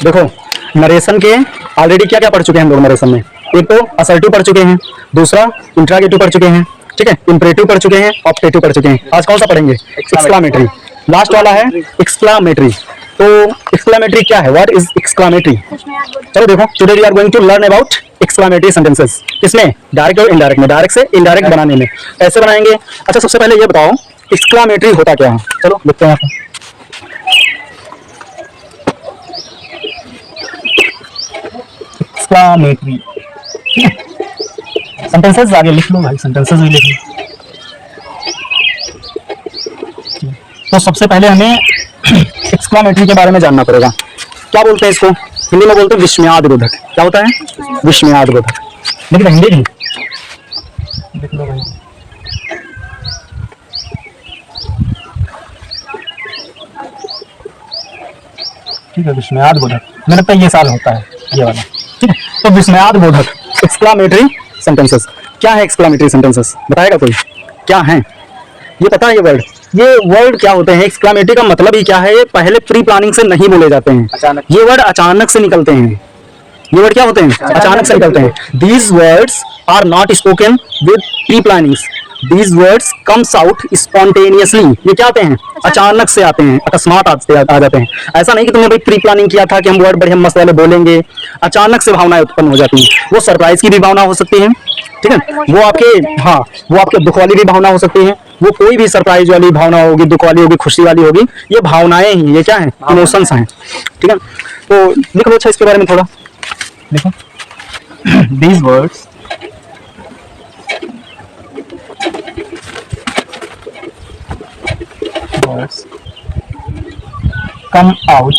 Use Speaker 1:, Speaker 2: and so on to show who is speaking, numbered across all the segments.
Speaker 1: देखो नरेशन के ऑलरेडी क्या क्या पढ़ चुके हैं हम लोग नरेशन में। एक तो असर्टिव पढ़ चुके हैं, दूसरा इंट्रागेटिव पढ़ चुके हैं, ठीक है, इंपरेटिव पढ़ चुके हैं, ऑप्टेटिव पढ़ चुके हैं। आज कौन सा पढ़ेंगे? एक्सक्लामेटरी। लास्ट वाला है एक्सक्लामेटरी। तो एक्सक्लामेटरी क्या है? What is exclamatory? चलो देखो, today we are going to learn about exclamatory sentences. किसमें? डायरेक्ट और इनडायरेक्ट में। डायरेक्ट से इनडायरेक्ट बनाने में ऐसे बनाएंगे। अच्छा, सबसे पहले ये बताओ एक्सक्लामेटरी होता क्या है? चलो लिखते हैं यहाँ एक्सक्लामेटरी। सेंटेंसेस आगे लिख लो भाई, सेंटेंसेस भी लिख लो। तो सबसे पहले हमें एक्सक्लामेटरी के बारे में जानना पड़ेगा। क्या बोलते हैं इसको? हिंदी में बोलते हैं विस्मयादिबोधक। क्या होता है? विस्मयादिबोधक। लिख रहे हिंदी लिख लो भाई। ठीक है, विस्मयादिबोधक। मेरे लगता है ये साल होता है ये वाला। ठीक है, तो विस्मयादिबोधक एक्सक्लामेटरी सेंटेंसेस। क्या है एक्सक्लामेटरी सेंटेंसेस? बताएगा कोई? क्या है ये? पता है ये वर्ड? ये वर्ड क्या होते हैं? एक्सक्लामेटरी का मतलब ही क्या है? ये पहले प्री प्लानिंग से नहीं बोले जाते हैं, अचानक। ये वर्ड अचानक से निकलते हैं। ये वर्ड क्या होते हैं? अचानक से निकलते हैं। These words are not spoken with pre plannings, these words comes out spontaneously. ये क्या आते हैं? अचानक से आते हैं, अकस्मात आ जाते हैं। ऐसा नहीं कि तुमने भाई प्री प्लानिंग किया था कि हम वर्ड बड़े मस्त वाले बोलेंगे। अचानक से भावनाएं उत्पन्न हो जाती हैं। वो सरप्राइज की भी भावना हो सकती है, ठीक है, वो आपके दुख वाली भी भावना हो सकती है। वो कोई भी सरप्राइज वाली भावना होगी, दुख वाली होगी, खुशी वाली होगी। ये भावनाएं ही, ये क्या है? इमोशंस हैं, ठीक है। तो लिख लो अच्छा इसके बारे में थोड़ा लिखो। These words come out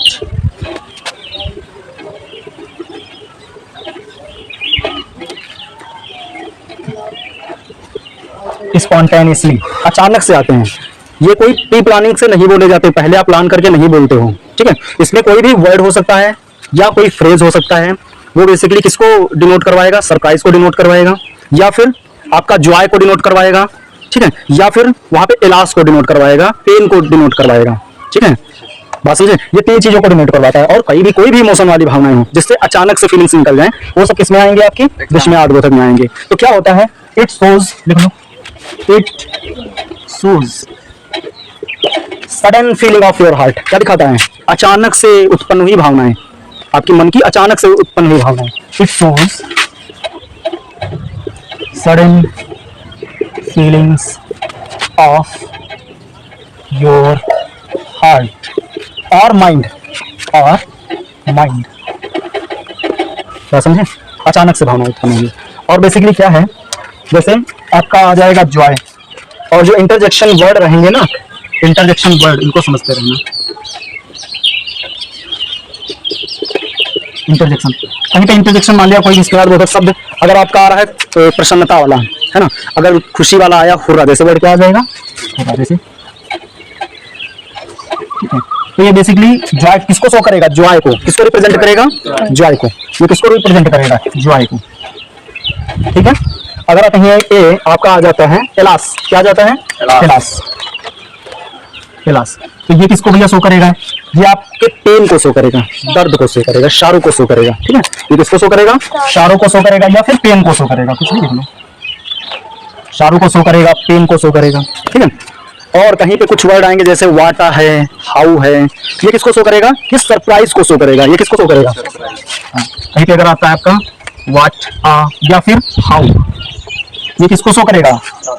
Speaker 1: spontaneously, अचानक से आते हैं। ये कोई प्री प्लानिंग से नहीं बोले जाते, पहले आप प्लान करके नहीं बोलते हो, ठीक है। इसमें कोई भी वर्ड हो सकता है या कोई फ्रेज हो सकता है। वो बेसिकली किसको डिनोट करवाएगा? सरप्राइज को डिनोट करवाएगा, या फिर आपका जॉय को डिनोट करवाएगा, ठीक है, या फिर वहां पे इलाज को डिनोट करवाएगा, पेन को डिनोट करवाएगा, ठीक है। बात समझे? ये तीन चीजों को डिनोट करवाता है। और कोई भी इमोशन वाली भावनाएं हो जिससे अचानक से फीलिंग्स निकल जाएं, वो सब किसमें आएंगे? आपकी विस्मयादिबोधक में आएंगे। तो क्या होता है? इट शोज, लिख लो, it shows sudden feeling of your heart. क्या दिखाता है? अचानक से उत्पन्न हुई भावनाएं, आपके मन की अचानक से उत्पन्न हुई भावनाएं। It shows sudden feelings of your heart और माइंड, क्या समझे? अचानक से भावना उत्पन्न होगी। और बेसिकली क्या है? जैसे आपका आ जाएगा जॉय, और जो इंटरजेक्शन वर्ड रहेंगे ना, इंटरजेक्शन वर्ड, इनको समझते रहना। इंटरजेक्शन, कहीं पे इंटरजेक्शन मान लिया कोई विस्मयादिबोधक शब्द अगर आपका आ रहा है तो प्रसन्नता वाला है ना, अगर खुशी वाला आया हुर्रा, जैसे वर्ड क्या आ जाएगा? हुर्रा जैसे, ठीक है। तो ये बेसिकली जॉय किसको शो करेगा? जॉय को। किसको रिप्रेजेंट करेगा? जॉय को। ये किसको रिप्रेजेंट करेगा? जॉय को, ठीक है। अगर आप कहीं आपका आ जाता है इलास, क्या आ जाता है? इलास, तो ये किसको भैया शो करेगा? ये आपके पेन को शो करेगा, दर्द को शो करेगा, शारों को शो करेगा, ठीक है। ये किसको शो करेगा? शारों को शो करेगा, या फिर पेन को शो करेगा, कुछ भी लिख लो। शारों को शो करेगा, पेन को शो करेगा, ठीक है। और कहीं पे कुछ वर्ड आएंगे जैसे वाटा है, हाउ है, ये किसको शो करेगा? किस सरप्राइज को शो करेगा? ये किसको शो करेगा? कहीं पे अगर आता है आपका वाट या फिर हाउ, ये किसको शो करेगा?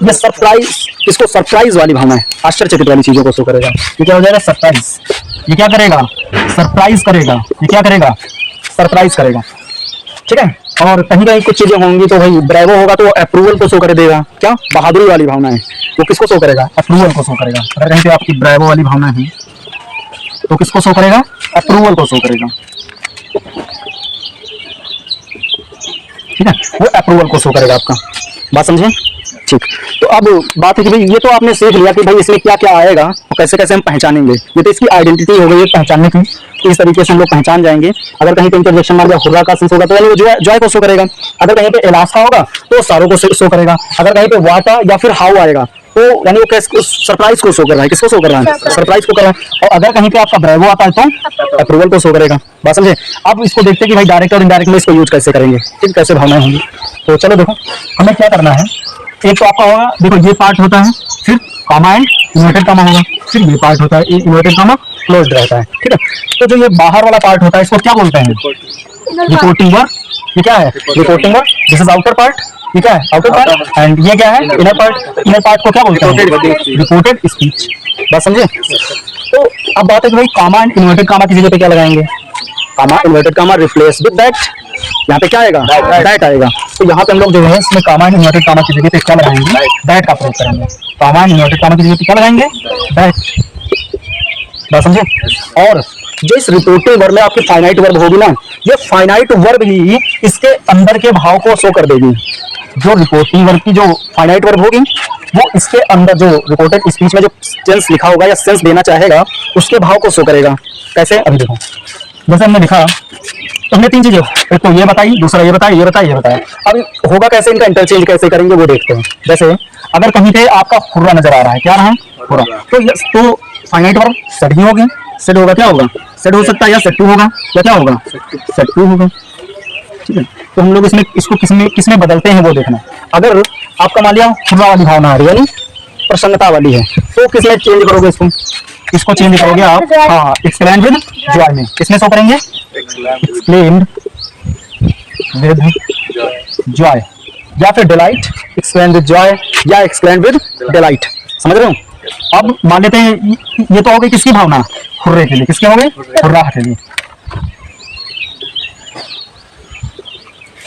Speaker 1: ये सरप्राइज, किसको? सरप्राइज वाली भावना है, आश्चर्यचकित वाली चीजों को शो करेगा। ये क्या हो जाएगा? सरप्राइज। ये क्या करेगा? सरप्राइज करेगा। ये क्या करेगा? सरप्राइज करेगा, ठीक है। और कहीं कहीं कुछ चीजें होंगी तो भाई ब्रेवो होगा तो अप्रूवल को शो कर देगा। क्या? बहादुरी वाली भावना है, वो किसको शो करेगा? अप्रूवल को शो करेगा। अगर कहीं पे आपकी ब्रेवो वाली भावना है तो किसको शो करेगा? अप्रूवल को शो करेगा, ठीक है। वो अप्रूवल को शो करेगा आपका। बात समझे? ठीक। तो अब बात है कि भाई ये तो आपने सीख लिया कि भाई इसमें क्या क्या आएगा और कैसे कैसे हम पहचानेंगे। ये तो इसकी आइडेंटिटी हो गई है पहचानने की, तो इस तरीके से हम लोग पहचान जाएंगे। अगर कहीं पे इंटरजेक्शन मान लिया हुर्रा का सेंस होगा तो वो जॉय को शो करेगा। अगर कहीं पे इलास्का होगा तो सारों को शो करेगा। अगर कहीं पे वाटा या फिर हाउ आएगा तो यानी वो कैसे सरप्राइज को शो कर रहा है, किसको शो कर रहा है, सरप्राइज को कर रहा है। और अगर कहीं पे आपका ब्रेवो आता है तो अप्रूवल को शो करेगा। बात समझे। अब इसको देखते हैं कि भाई डायरेक्ट और इनडायरेक्ट में इसको यूज कैसे करेंगे, ठीक, कैसे भावनाएं होंगी। तो चलो देखो हमें क्या करना है। एक तो आपका होगा, देखो ये पार्ट होता है, फिर कामा एंड इन्वर्टेड कामा होगा, फिर ये पार्ट होता है, इन्वर्टेड कामा क्लोज्ड रहता है, ठीक है। तो जो ये बाहर वाला पार्ट होता है इसको क्या बोलते हैं, रिपोर्टिंग वर्ब। ये क्या है, reporting verb. This is outer part, ये क्या है, आउटर पार्ट। एंड ये क्या है, इनर पार्ट। इनर पार्ट को क्या बोलते हैं, रिपोर्टेड स्पीच। बात समझे। तो अब बात है कि भाई कामा एंड इन्वर्टेड कामा की जगह पे क्या लगाएंगे, comma inverted comma replace with that. यहाँ पे क्या आएगा, दैट आएगा। तो यहाँ पे हम लोग जो है इसमें कामा एंड इन्वर्टेड कामा की जगह पे क्या लगाएंगे, दैट का प्रयोग करेंगे। कामा एंड इन्वर्टेड कामा की जगह पे क्या लगाएंगे, दैट। बात समझे। और जो इस रिपोर्टिंग वर्ब में आपकी फाइनाइट वर्ब होगी ना, ये फाइनाइट वर्ब ही इसके अंदर के भाव को शो कर देगी। जो रिपोर्टिंग वर्ब की जो फाइनाइट वर्ब होगी वो इसके अंदर जो रिपोर्टेड स्पीच में जो सेंस लिखा होगा या सेंस देना चाहेगा उसके भाव को शो करेगा। कैसे, अभी देखो जैसे हमने लिखा तो हमने तीन चीजें, एक तो ये बताई, दूसरा ये बताया, ये बताया, ये बताया। अब होगा कैसे, इनका इंटरचेंज कैसे करेंगे वो देखते हैं। जैसे अगर कहीं पे आपका हुर्रा नजर आ रहा है, क्या रहा है, हुर्रा, तो फाइनाइट वर्ब सेड ही होगी। सेड होगा, क्या होगा, सेड हो सकता है या सेड टू होगा, या क्या होगा, सेड टू होगा, ठीक है। तो हम लोग इसमें इसको किसमें बदलते हैं वो देखना। अगर आपका मान लिया हुर्रा वाली भावना आ रही है, यानी प्रसन्नता वाली है, तो किसमें चेंज करोगे इसको चेंज करोगे आप, हाँ, एक्सप्लेन विद जॉय में। किसमें शो करेंगे, एक्सप्लेन विद जॉय, या फिर डिलाइट, एक्सप्लेन विद जॉय या एक्सप्लेन विद डिलाइट। समझ रहे हो। अब मान लेते हैं ये तो हो गई किसकी भावना, हुर्रे के लिए। किसके हो गए, हुर्रा के लिए।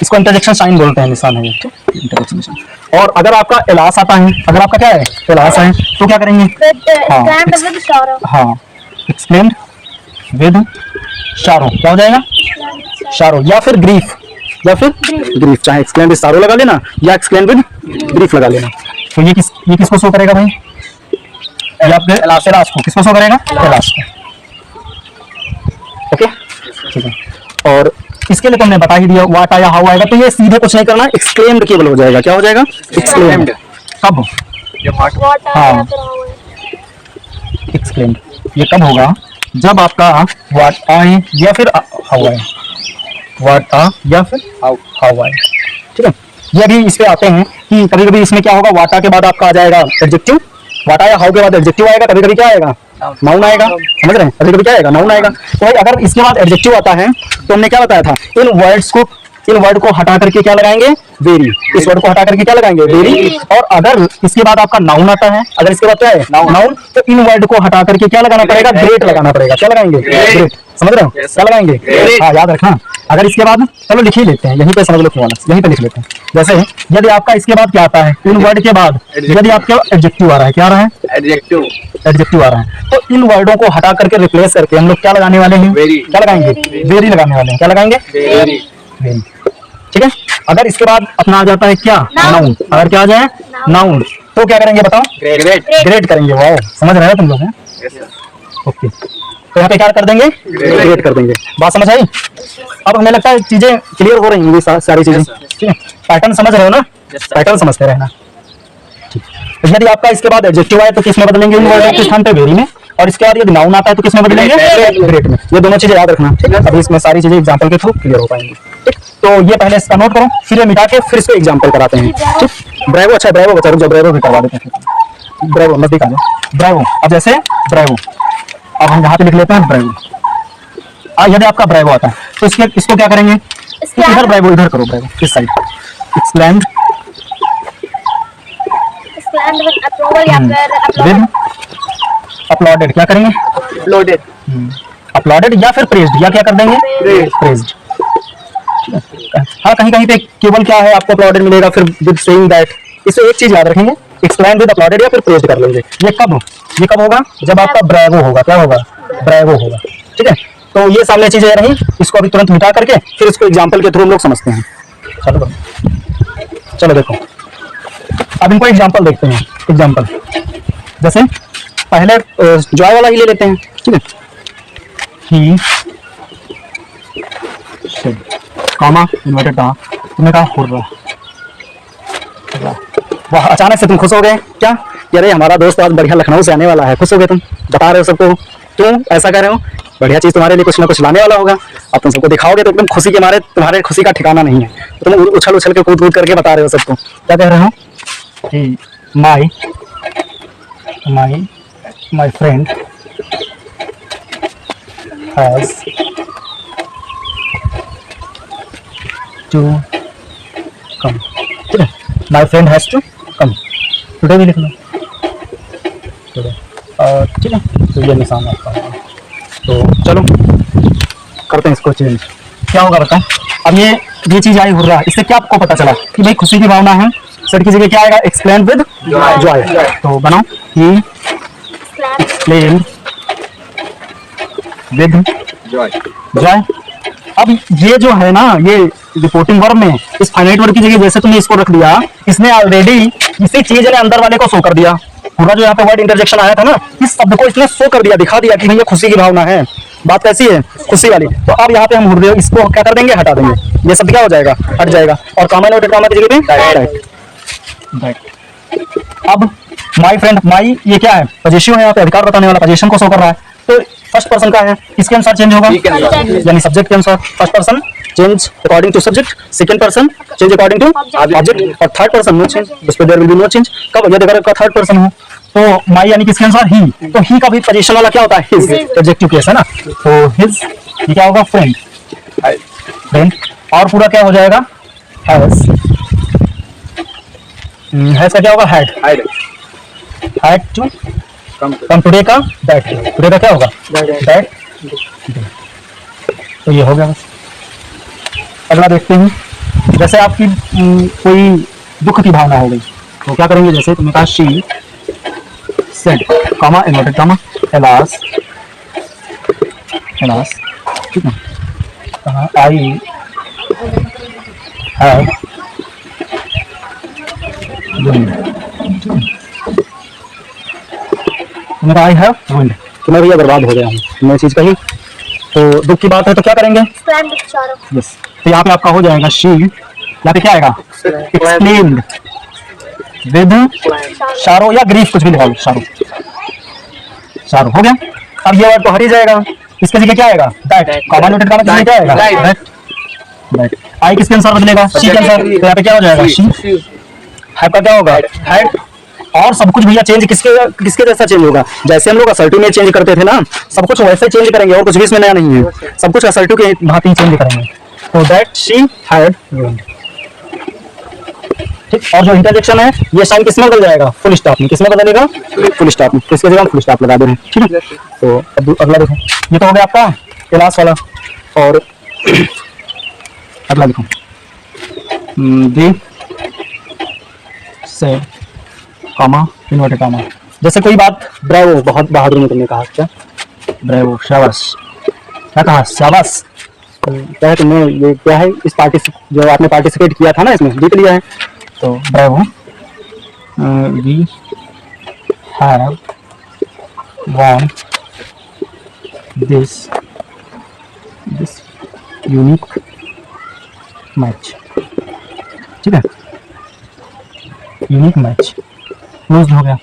Speaker 1: इसको इंटरजेक्शन साइन बोलते हैं, निशान है ये, इंटरजेक्शन निशान। और अगर आपका एलास आता है, अगर आपका क्या है, एलास है, तो क्या करेंगे, हाँ, एक्सप्लेन विद शारो, क्या हो जाएगा, शारो, या फिर ग्रीफ, या फिर ग्रीफ। चाहे एक्सप्लेन विद शारो लगा लेना या एक्सप्लेन विद ग्रीफ लगा लेना। तो ये किसको शो करेगा भाई, ये आपके एलास को किसको शो करेगा, एलास को। ओके, ठीक है। और इसके लिए तो हमने बता ही दिया व्हाट आया, हाउ आएगा। तो ये सीधे कुछ नहीं करना, एक्सक्लेम्ड केवल हो जाएगा। क्या हो जाएगा, एक्सक्लेम्ड। कब, हाँ, एक्सक्लेम्ड। ये कब होगा, जब आपका व्हाट आए या फिर हाउ आए, व्हाट आ या फिर हाउ आए, ठीक है। ये भी इस पे आते हैं कि कभी कभी इसमें क्या होगा, व्हाट आ के बाद आपका आ जाएगा एडजेक्टिव, व्हाट आया, हाउ के बाद एडजेक्टिव आएगा, कभी कभी क्या आएगा, नाउन आएगा। समझ रहे हैं, कभी कभी क्या आएगा, नाउन आएगा। तो भाई अगर इसके बाद एडजेक्टिव आता है तो हमने क्या बताया था, इन वर्ड को हटा करके क्या लगाएंगे, वेरी। इस वर्ड को हटा करके क्या लगाएंगे, वेरी। और अगर इसके बाद आपका नाउन आता है, अगर इसके बाद क्या है, नाउन, तो इन वर्ड को हटा करके क्या लगाना पड़ेगा, ग्रेट लगाना पड़ेगा। क्या लगाएंगे, ग्रेट। समझ रहे हो, क्या लगाएंगे, हाँ, याद रखना। अगर इसके बाद, चलो लिख ही लेते हैं, यहीं पे समझ लो क्यों, यहीं पे लिख लेते हैं। जैसे यदि आपका इसके बाद क्या आता है, इन वर्ड के बाद यदि आपका एडजेक्टिव आ रहा है, क्या आ रहा है, एडजेक्टिव आ रहा है, तो इन वर्डों को हटा करके रिप्लेस करके हम लोग क्या लगाने वाले हैं, क्या लगाएंगे, वेरी लगाने वाले हैं। क्या लगाएंगे, वेरी, ठीक है। अगर इसके बाद अपना आ जाता है क्या, नाउन। अगर क्या आ जाए, नाउन, तो क्या करेंगे बताओ, ग्रेट करेंगे। वाह, समझ रहे हो तुम लोग, ओके। तो यहाँ पे क्या कर देंगे, ग्रेट कर देंगे। बात समझ आई। अब हमें लगता है चीजें क्लियर हो रही होंगी, सारी चीजें, ठीक है। पैटर्न समझ रहे हो ना, पैटर्न समझते रहना। तो यदि आपका इसके बाद एडजेक्टिव आए तो किसमें बदलेंगे, इन वर्ड के स्थान पे वेरी में। और इसके बाद यदि नाउन आता है तो किसमें बदलेंगे, ग्रेट में। ये दोनों चीजें याद रखना, ठीक है। अभी इसमें सारी चीजें एग्जांपल के थ्रू क्लियर हो पाएंगी, ठीक। तो ये पहले इसका नोट करो, फिर ये मिटा के फिर इसको एग्जांपल कराते हैं, ठीक। ब्रेवो, अच्छा ब्रेवो बचा, जो ब्रेवो भी करवा देते हैं। ब्रेवो नजदीक आ जाओ, ब्रेवो। अब जैसे ब्रेवो, अब हम यहाँ पे लिख लेते हैं ब्रेवो। यदि आपका ब्रेवो आता है तो इसको क्या करेंगे, इधर ब्रेवो, इधर करो ब्रेवो, इस साइड। एक्सप्लेन्ड विद अपलॉडेड, क्या करेंगे, अपलॉडेड या फिर प्रेज्ड, या क्या कर देंगे, प्रेज्ड। हाँ, कहीं कहीं पे केवल क्या है आपको अपलॉडेड मिलेगा, फिर विद सेइंग दैट। इससे एक चीज याद रखेंगे, एक्सप्लेन विद अपलॉडेड या फिर प्रेज्ड कर लेंगे। ये कब होगा, जब आपका ब्रेवो होगा। क्या होगा, ब्रेवो होगा, ठीक है। तो ये सामने चीजें रही, इसको अभी तुरंत मिटा करके फिर इसको एग्जांपल के थ्रू हम लोग समझते हैं। चलो देखो, अब इनको एग्जांपल देखते हैं। एग्जांपल जैसे पहले जॉय वाला ही ले लेते हैं, ठीक है। ही कामा इन्वर्टेड कहा, तुमने कहा हुर्रा। वाह, अचानक से तुम खुश हो गए क्या, कि अरे हमारा दोस्त आज बढ़िया लखनऊ से आने वाला है, खुश हो गए तुम, बता रहे हो सबको, क्यों ऐसा कर रहे हो? बढ़िया चीज तुम्हारे लिए कुछ ना कुछ लाने वाला होगा, अब तुम सबको दिखाओगे तो एकदम खुशी के मारे तुम्हारे खुशी का ठिकाना नहीं है, तो तुम उछल उछल के कूद कूद करके बता रहे हो सबको। क्या कह रहे हो कि my friend has to come, ठीक है, my friend has to come, today भी लिख लो, ठीक है, तो ये निशान आपका है। तो चलो करते हैं इसको चेंज, क्या होगा बताओ। अब ये चीज आई हुर्रा, इससे क्या आपको पता चला कि भाई खुशी की भावना है, सेट की जगह क्या आएगा, एक्सप्लेन विद जॉय। तो बनाओ ही एक्सप्लेन विद जॉय। अब ये जो है ना, ये रिपोर्टिंग वर्ब में इस फाइनाइट वर्ब की जगह जैसे तुमने इसको रख दिया, इसने ऑलरेडी इसी चीज ने अंदर वाले को शो कर दिया। पूरा जो यहाँ पे वर्ड इंटरजेक्शन आया था ना, इस शब्द को इसने शो कर दिया, दिखा दिया कि भैया खुशी की भावना है, बात कैसी है, खुशी वाली। तो अब यहाँ पे हम हुर्रे इसको क्या कर देंगे, हटा देंगे, ये शब्द क्या हो जाएगा, हट जाएगा, और कॉमा नोटेड कॉमा की जगह पे। अब माई फ्रेंड, माई ये क्या है, पजेसिव है, यहाँ पे अधिकार बताने वाला पोजीशन को शो कर रहा है, तो फर्स्ट पर्सन का है, किसके अनुसार चेंज होगा, यानी सब्जेक्ट के अनुसार। First person change according to subject, second person change according to object, और थर्ड पर्सन नो चेंज, उस पर there will be no change. कब, यदि अगर का थर्ड पर्सन हो तो माई यानी किसके अनुसार, ही, तो ही का भी पोजीशन वाला क्या होता है, हिज, एडजेक्टिव केस है ना, तो हिज ये क्या होगा, फ्रेंड, फ्रेंड, और पूरा क्या हो जाएगा, हैज, हैज का क्या होगा, हैड टू कम टुडे का दैट, टुडे का क्या होगा, दैट, तो ये हो गया बस। अगला देखते हैं, जैसे आपकी कोई दुख की भावना हो गई तो क्या करेंगे, जैसे तुमने कहा she said, comma inverted comma, alas, alas, ठीक है, कहा I have ruined, I have ruined, तो मैं भैया बर्बाद हो गया हूँ, मैं चीज कही, तो दुख की बात है तो क्या करेंगे, यस, तो यहाँ पे आपका हो जाएगा शी, यहाँ पे क्या आएगा, एक्सप्लेन्ड विद शारो या ग्रीफ, कुछ भी लिखा, शारो, शारो हो गया। अब ये वर्ड तो हट ही जाएगा, इसके जगह क्या आएगा, दैट, कॉमा नोटेड का मतलब क्या आएगा, दैट, दैट, आई किसके अनुसार बदलेगा, शी के अनुसार, तो यहाँ पे क्या हो जाएगा, शी, हैव का क्या होगा, हैड, और सब कुछ भैया चेंज किसके जैसा चेंज होगा, जैसे हम लोग असर्टिव में चेंज करते थे ना, सब कुछ वैसे चेंज करेंगे, और कुछ भी इसमें नया नहीं है, सब कुछ असर्टिव के भांति चेंज करेंगे। तो दैट शी हैड रुइंड, ठीक, और जो इंटरजेक्शन है ये साइन किसमें बदल जाएगा, फुल स्टॉप में, किसमें बदलेगा, फुल स्टॉप में, तो इसके जगह हम फुल स्टॉप लगा दे रहे हैं, ठीक है। तो अब अगला देखो, ये तो हो गया आपका क्लास वाला, और अगला देखो, दी से कॉमा इन्वर्टेड कॉमा, जैसे कोई बात, ब्रेवो, बहुत बहादुर में तुमने कहा, क्या ब्रेवो, शाबाश, क्या कहा, शाबाश, क्या है तुमने, ये क्या है, इस जो आपने पार्टिसिपेट किया था ना, इसमें जीत लिया है, तो bravo, we have won this unique match, ठीक है, यूनिक मैच क्लोज्ड हो गया।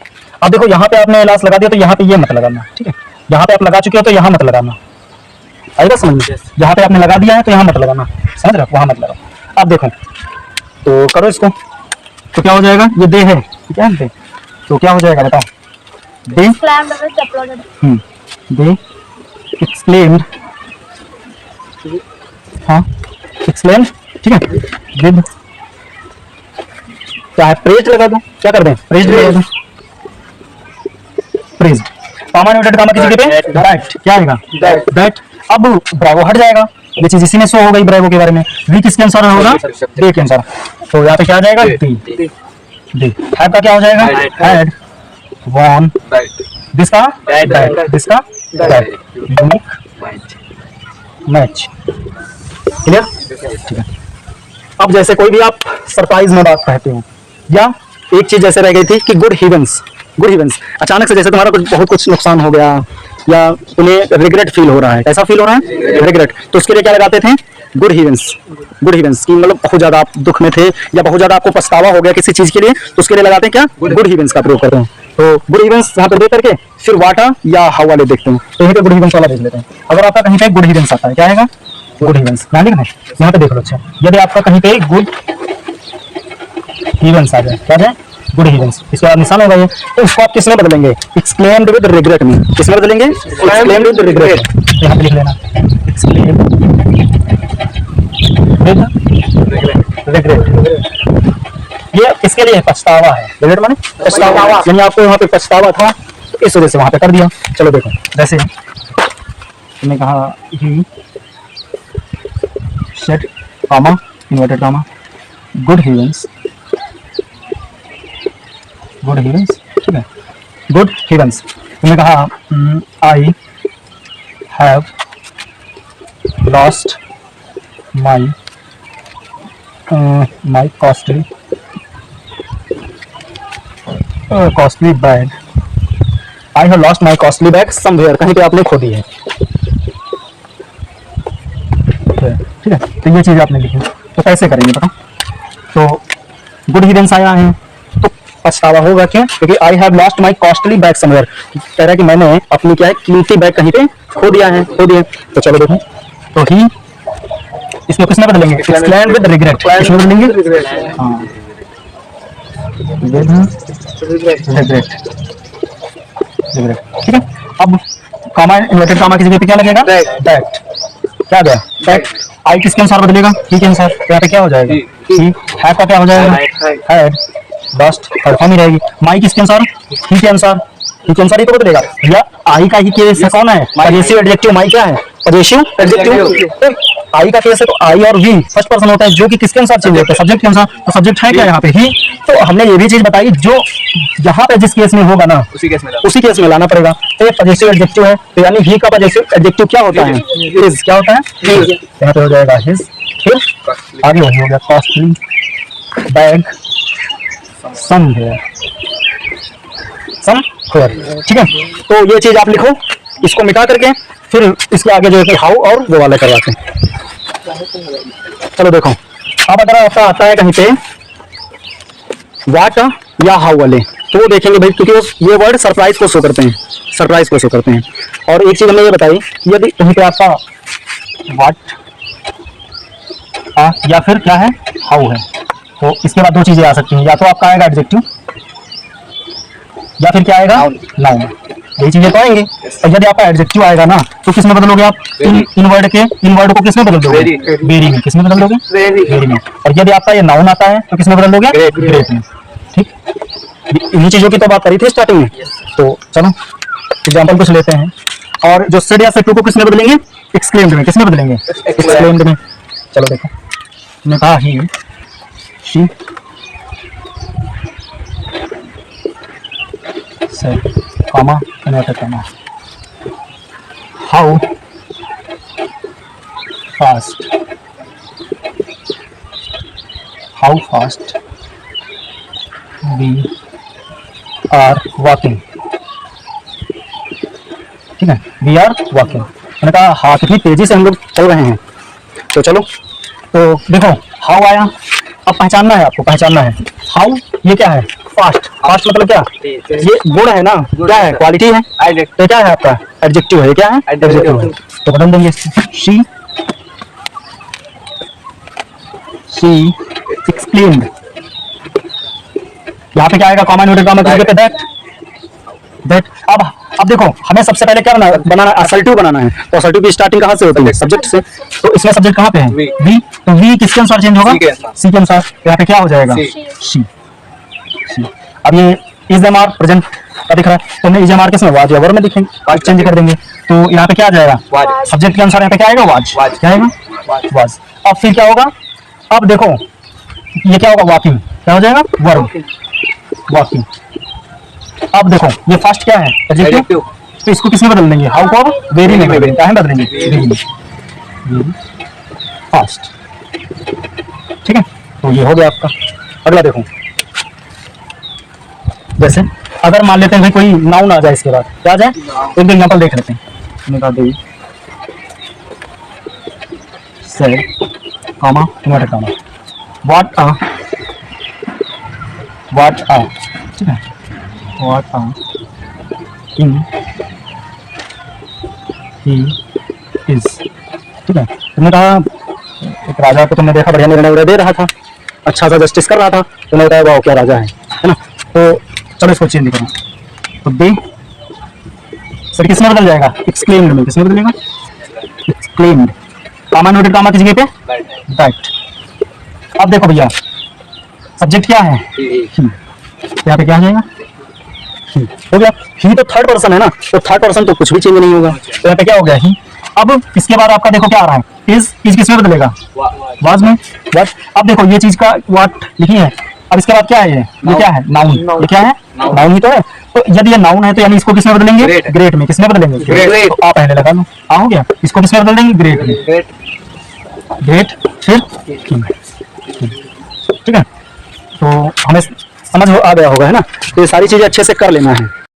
Speaker 1: अब देखो यहाँ पे आपने लास्ट लगा दिया, तो यहाँ पे ये मत लगाना, ठीक है, यहाँ पे आप लगा चुके हो तो यहाँ मत लगाना, आएगा समझ में, यहाँ पे आपने लगा दिया है तो यहाँ मत लगाना, समझ रहे हो, वहाँ मत लगाओ। अब देखो, तो करो इसको, तो क्या हो जाएगा, ये दे है, क्या है दे, तो क्या हो जाएगा बताओ, दे, दे एक्सप्लेन्ड, हाँ एक्सप्लेन्ड, ठीक है, विद, क्या है, प्रेज लगा दो, क्या कर दें, प्रेज लगा दो, प्रेज, कॉमा नोटेड कॉमा की जगह पे दैट, क्या आएगा, दैट, अब ब्रेवो हट जाएगा, ये चीज इसी में शो हो गई ब्रेवो के बारे में, वी किसके अनुसार होगा, डे के अनुसार, तो यहाँ पे क्या आ जाएगा, डी, डी, हैव का क्या हो जाएगा, हैड वॉन दिस का दैट, दिस का दैट, यूनिक मैच, क्लियर, ठीक है। अब जैसे कोई भी आप सरप्राइज में बात कहते हो, या एक चीज जैसे रह गई थी कि गुड हीवेंस, गुड हीवेंस, अचानक से जैसे तुम्हारा कुछ बहुत कुछ नुकसान हो गया, या तुम्हें रिग्रेट फील हो रहा है, कैसा फील हो रहा है, रिग्रेट, तो उसके लिए क्या लगाते थे, गुड हीवेंस, गुड हीवेंस की मतलब बहुत ज्यादा आप दुख में थे, या बहुत ज्यादा आपको पछतावा हो गया किसी चीज के लिए, तो उसके लिए लगाते हैं क्या, गुड हीवेंस का प्रयोग करते हैं। तो गुड इवेंट्स यहाँ पे देख करके फिर वाट या हाउ वाले देखते हैं। तो यहीं पे गुड इवेंट्स वाला देख लेते हैं। अगर आपका कहीं पे गुड इवेंट्स आता है, क्या आएगा? Good events. ध्यान लिखना है, यहाँ पे देख लो। अच्छा, यदि आपका कहीं पे गुड इवेंट्स आ जाए, क्या जाए? गुड इवेंट्स, इसके बाद निशान होगा ये, तो इसको आप किसमें बदलेंगे? एक्सक्लेम्ड विद रिग्रेट में। किसमें बदलेंगे? Exclaimed with regret. यहाँ पे लिख लेना, एक्सक्लेम्ड विद रिग्रेट। ये किसके लिए? पछतावा है। रिग्रेट माने पछतावा, यानी आपको यहाँ पे पछतावा था तो इस वजह से वहां पे कर दिया। चलो देखो, जैसे तुमने कहा ही said comma inverted comma good events, good events, ठीक है, गुड इवेंट्स। तुमने कहा I have lost my costly bag, I have lost my costly bag somewhere, कहीं पे आपने खो दी है। ठीक है, तो ये चीज आपने लिखी। तो कैसे करेंगे बताओ? तो गुड इवेंट्स आया है तो पछतावा होगा, क्यों? क्योंकि आई have lost my costly bag somewhere, कह रहा है कि मैंने अपनी क्या है कीमती बैग कहीं पे खो दिया है, खो दिया। तो चलो देखो, तो ही इसमें किसमें बदलेंगे? Exclaimed with regret. किसमें बदलेंगे? हाँ, रिग्रेट, ठीक है। अब कॉमा इन्वर्टेड कॉमा की जगह पे क्या लगेगा? दैट। क्या गया? दैट। आई किसके अनुसार बदलेगा? ही के अनुसार। यहाँ पे क्या हो जाएगा? ही। हैव का क्या हो जाएगा? हैड। लास्ट फॉर्म ही रहेगी। माई किसके अनुसार? ही के अनुसार। ही के अनुसार ही तो बदलेगा या आई का ही केस है, कौन है? Possessive adjective. माई क्या है? Possessive adjective. आई का केस है तो आई और वी फर्स्ट पर्सन होता है, जो कि किसके अनुसार चेंज होता है? सब्जेक्ट के अनुसार। तो सब्जेक्ट है क्या यहाँ पे? ही। तो हमने ये भी चीज बताई, जो जहाँ पे जिस केस में होगा ना उसी केस में लाना पड़ेगा। तो ये पजेसिव एडजेक्टिव है, तो यानी ही का पजेसिव एडजेक्टिव क्या होता है? हिज। क्या होता है? यहाँ पे हो जाएगा हिज। फिर आगे हो गया कॉस्टली बैग समवेयर, समवेयर, ठीक है। तो ये चीज आप लिखो, इसको मिटा करके फिर इसके आगे जो है कि हाउ और वो वाला करवाते हैं। चलो देखो, अब अगर आपका आता है कहीं पे व्हाट या हाउ वाले, तो वो देखेंगे भाई, क्योंकि ये वर्ड सरप्राइज को शो करते हैं, सरप्राइज को शो करते हैं। और एक चीज हमने ये बताई, यदि कहीं पे आपका व्हाट या फिर क्या है हाउ है, तो इसके बाद दो चीजें आ सकती हैं, या तो आपका आएगा एडजेक्टिव या फिर क्या आएगा? नाउन। यही चीजें तो आएंगे। और यदि आपका एडजेक्टिव आएगा ना, तो किसमें बदलोगे आप? इन वर्ड को किसमें बदल दोगे? वेरी में। किसमें बदल दोगे? वेरी में। और यदि आपका ये नाउन आता है तो किसमें बदल दोगे? ग्रेट में। ठीक, इन्हीं चीजों की तो बात करी थी स्टार्टिंग में। तो चलो एग्जाम्पल कुछ लेते हैं। और जो सेड या सेड टू को किसमें बदलेंगे? एक्सक्लेम्ड में। किसमें बदलेंगे? एक्सक्लेम्ड में। चलो देखो, मैंने कहा ही she said, comma, inverted comma, how fast we are walking, ठीक है, we are walking। मैंने कहा हाँ कितनी तेजी से हम लोग चल रहे हैं। तो चलो, तो देखो हाउ आया, अब पहचानना है आपको, पहचानना है हाउ। ये क्या है? फास्ट। फास्ट मतलब क्या? ये गुण है ना, क्या है? क्वालिटी है। तो क्या है आपका? एडजेक्टिव है। क्या है? एडजेक्टिव है। तो बदल देंगे, शी एक्सक्लेम्ड। यहाँ पे क्या आएगा? कॉमा इन्वर्टेड कॉमा पे दैट। अब देखो, हमें सबसे पहले क्या बनाना है? असर्टिव बनाना है। तो असर्टिव की स्टार्टिंग कहाँ से होती है? सब्जेक्ट से। तो इसमें सब्जेक्ट कहाँ पे है? वी। तो वी किसके अनुसार चेंज होगा? सी के अनुसार। यहाँ पे क्या हो जाएगा? शी। अब ये इज एम आर प्रेजेंट का दिख रहा है, तो हमने इज एम आर किसमें? वाज या वर्ब में दिखेंगे, वाज चेंज कर देंगे। तो यहाँ पे क्या आ जाएगा? सब्जेक्ट के अनुसार यहाँ पे क्या आएगा? वाज। क्या आएगा? वाज। अब फिर क्या होगा? अब देखो ये क्या होगा? वॉकिंग। क्या हो जाएगा? Verb, walking. अब देखो ये फास्ट क्या है? एडजेक्टिव। तो इसको किसमें बदल देंगे? हाउ को वेरी में बदलेंगे। क्या है? बदलेंगे वेरी में, फास्ट। ठीक है, तो ये हो गया आपका। अगला देखो, जैसे अगर मान लेते हैं भाई कोई नाउन आ जाए, इसके बाद क्या आ जाए? एक दो एग्जांपल देख लेते हैं। मैंने कहा they said comma inverted comma what आ, ठीक है, वाटा किंग ही इज। ठीक है, तुमने कहा एक राजा को तुमने देखा बढ़िया निर्णय दे रहा था, अच्छा सा जस्टिस कर रहा था, तुमने बताया वाह क्या राजा है ना। तो चलो इसको चेंज करो, तो बी सर किसमें बदल जाएगा, एक्सक्लेम्ड में। किसमें बदलेगा, एक्सक्लेम्ड। कामा नोटेड कामा किस जगह पे, दैट। अब देखो भैया सब्जेक्ट क्या है, यहाँ पे क्या आ जाएगा, हो गया। ही तो थर्ड पर्सन है ना, तो थर्ड पर्सन तो कुछ भी चेंज नहीं होगा, तो यहाँ पे क्या हो गया ही। अब इसके बाद आपका देखो क्या आ रहा है, इज किसमें बदलेगा, वाज में, व्हाट। अब देखो ये चीज का व्हाट लिखी है, अब इसके बाद क्या है, ये क्या है, नाउन। ये क्या है, नाउन ही तो है। तो यदि ये नाउन है तो यानी इसको किसमें बदलेंगे, ग्रेट में। किसमें बदलेंगे, ग्रेट। तो आप पहले लगा लो, हो गया। इसको किसमें बदल देंगे, ग्रेट में। ग्रेट फिर किंग। ठीक है, तो हमें समझ आ गया होगा है ना। तो ये सारी चीजें अच्छे से कर लेना है।